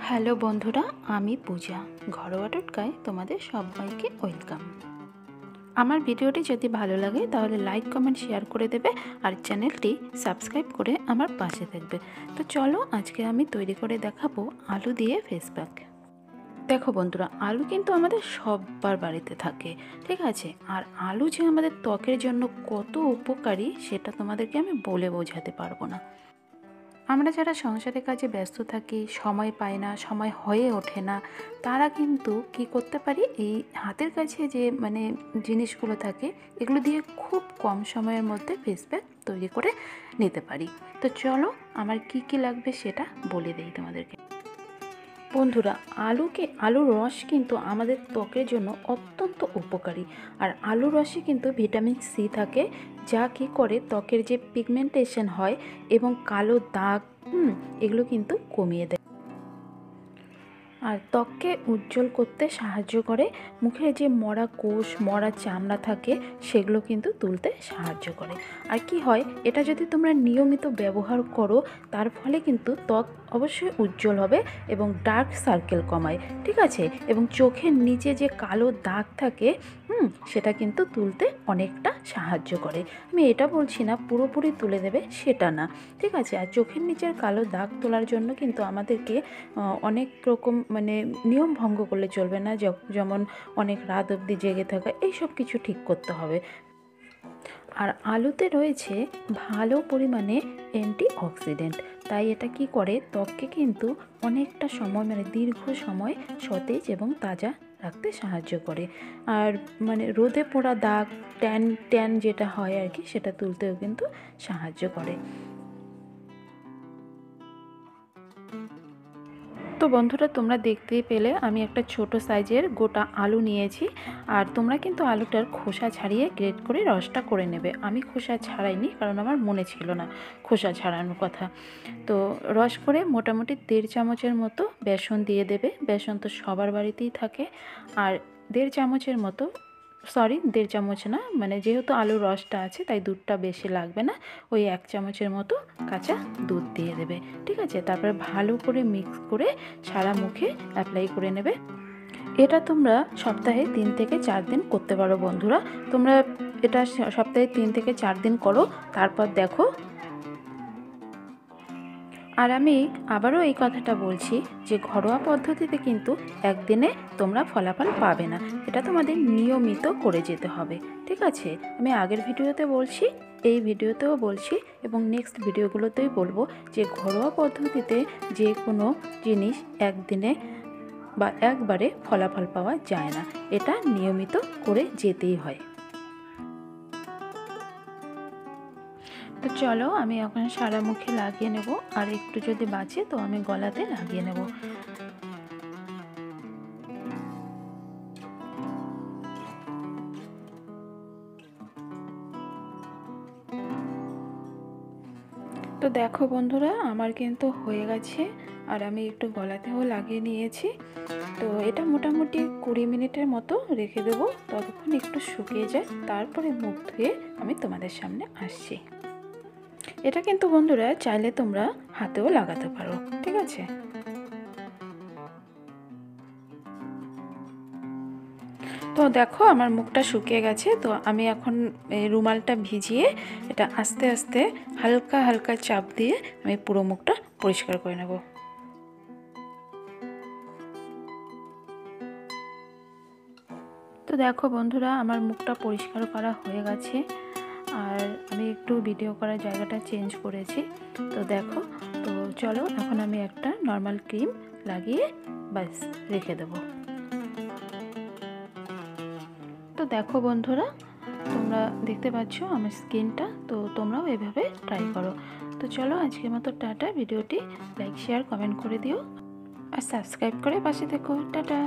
Hello বন্ধুরা, আমি পূজা। ঘরোয়া টোটকায় তোমাদের সবাইকে ওয়েলকাম। আমার ভিডিওটি যদি ভালো লাগে তাহলে লাইক কমেন্ট শেয়ার করে দেবে আর চ্যানেলটি সাবস্ক্রাইব করে আমার পাশে থাকবে। তো চলো আজকে আমি তৈরি করে দেখাবো আলু দিয়ে ফেস প্যাক। দেখো বন্ধুরা, আলু কিন্তু আমাদের সবার বাড়িতে থাকে, ঠিক আছে? আর আলু যে আমাদের ত্বকের জন্য কত উপকারী সেটা তোমাদেরকে আমি বলে বোঝাতে পারবো না। আমরা যারা সংসারের কাজে ব্যস্ত থাকি, সময় পাই না, সময় হয়ে ওঠে না, তারা কিন্তু কি করতে পারি, এই হাতের কাছে যে জিনিসগুলো থাকে এগুলো দিয়ে খুব কম সময়ের মধ্যে ফেস প্যাক তৈরি করে নিতে পারি। তো চলো আমার কি কি লাগবে সেটা বলে দিই তোমাদেরকে। বন্ধুরা, আলুর রস কিন্তু আমাদের ত্বকের জন্য অত্যন্ত উপকারী। আর আলুর রসে কিন্তু ভিটামিন সি থাকে, যা কী করে ত্বকের যে পিগমেন্টেশন হয় এবং কালো দাগ এগুলো কিন্তু কমিয়ে দেয় আর ত্বককে উজ্জ্বল করতে সাহায্য করে। মুখে যে মরা কোষ, মরা চামড়া থাকে সেগুলো কিন্তু তুলতে সাহায্য করে। আর কি হয়, এটা যদি তোমরা নিয়মিত ব্যবহার করো তার ফলে কিন্তু ত্বক অবশ্যই উজ্জ্বল হবে এবং ডার্ক সার্কেল কমায়, ঠিক আছে? এবং চোখের নিচে যে কালো দাগ থাকে সেটা কিন্তু তুলতে অনেকটা সাহায্য করে। আমি এটা বলছি না পুরোপুরি তুলে দেবে, সেটা না, ঠিক আছে? আর চোখের নিচের কালো দাগ তোলার জন্য কিন্তু আমাদেরকে অনেক রকম নিয়ম ভঙ্গ করলে চলবে না, যেমন অনেক রাত অবধি জেগে থাকা, এইসব কিছু ঠিক করতে হবে। আর আলুতে রয়েছে ভালো পরিমাণে অ্যান্টিঅক্সিডেন্ট, তাই এটা কি করে ত্বককে কিন্তু অনেকটা সময় দীর্ঘ সময় সতেজ এবং তাজা রাখতে সাহায্য করে। আর রোদে পোড়া দাগ, ট্যান যেটা হয় আর কি, সেটা তুলতেও কিন্তু সাহায্য করে। তো বন্ধুরা, তোমরা দেখতেই পেলে আমি একটা ছোট সাইজের গোটা আলু নিয়েছি। আর তোমরা কিন্তু আলুটার খোসা ছাড়িয়ে গ্রেট করে রসটা করে নেবে। আমি খোসা ছাড়াইনি, কারণ আমার মনে ছিল না খোসা ছাড়ানোর কথা। তো রস করে মোটামুটি 1.5 চামচের মতো বেসন দিয়ে দেবে। বেসন তো সবার বাড়িতেই থাকে। আর 1.5 চামচের মতো, 1.5 চামচ না, যেহেতু আলুর রসটা আছে তাই দুধটা বেশি লাগবে না, ওই 1 চামচের মতো কাঁচা দুধ দিয়ে দেবে, ঠিক আছে? তারপরে ভালো করে মিক্স করে সারা মুখে অ্যাপ্লাই করে নেবে। এটা তোমরা সপ্তাহে 3 থেকে 4 দিন করতে পারো বন্ধুরা। তোমরা এটা সপ্তাহে 3 থেকে 4 দিন করো, তারপর দেখো। আর আমি আবারও এই কথাটা বলছি যে ঘরোয়া পদ্ধতিতে কিন্তু একদিনে তোমরা ফলাফল পাবে না, এটা তোমাদের নিয়মিত করে যেতে হবে, ঠিক আছে? আমি আগের ভিডিওতে বলছি, এই ভিডিওতেও বলছি এবং নেক্সট ভিডিওগুলোতেই বলবো যে ঘরোয়া পদ্ধতিতে যে কোনো জিনিস একদিনে বা একবারে ফলাফল পাওয়া যায় না, এটা নিয়মিত করে যেতেই হয়। তো চলো আমি এখন সারা মুখে লাগিয়ে নেব, আর একটু যদি বাঁচে তো আমি গলাতে লাগিয়ে নেব। তো দেখো বন্ধুরা, আমার কিন্তু হয়ে গেছে আর আমি একটু গলাতেও লাগিয়ে নিয়েছি। তো এটা মোটামুটি 20 মিনিটের মতো রেখে দেবো, ততক্ষণ একটু শুকিয়ে যায়, তারপরে মুখ ধুয়ে আমি তোমাদের সামনে আসছি। এটা কিন্তু বন্ধুরা চাইলে তোমরা হাতেও লাগাতে পারো, ঠিক আছে? তো দেখো আমার মুখটা শুকিয়ে গেছে। তো আমি এখন রুমালটা ভিজিয়ে এটা আস্তে আস্তে হালকা হালকা চাপ দিয়ে আমি পুরো মুখটা পরিষ্কার করে নেব। তো দেখো বন্ধুরা, আমার মুখটা পরিষ্কার করা হয়ে গেছে আর আমি একটু ভিডিও করার জায়গাটা চেঞ্জ করেছি। তো দেখো, তো চলো এখন আমি একটা নর্মাল ক্রিম লাগিয়ে ব্যাস রেখে দেবো। তো দেখো বন্ধুরা, তোমরা দেখতে পাচ্ছ আমার স্কিনটা, তো তোমরাও এভাবে ট্রাই করো। তো চলো আজকের মতো টাটা। ভিডিওটি লাইক শেয়ার কমেন্ট করে দিও আর সাবস্ক্রাইব করে পাশে থেকো। টাটা।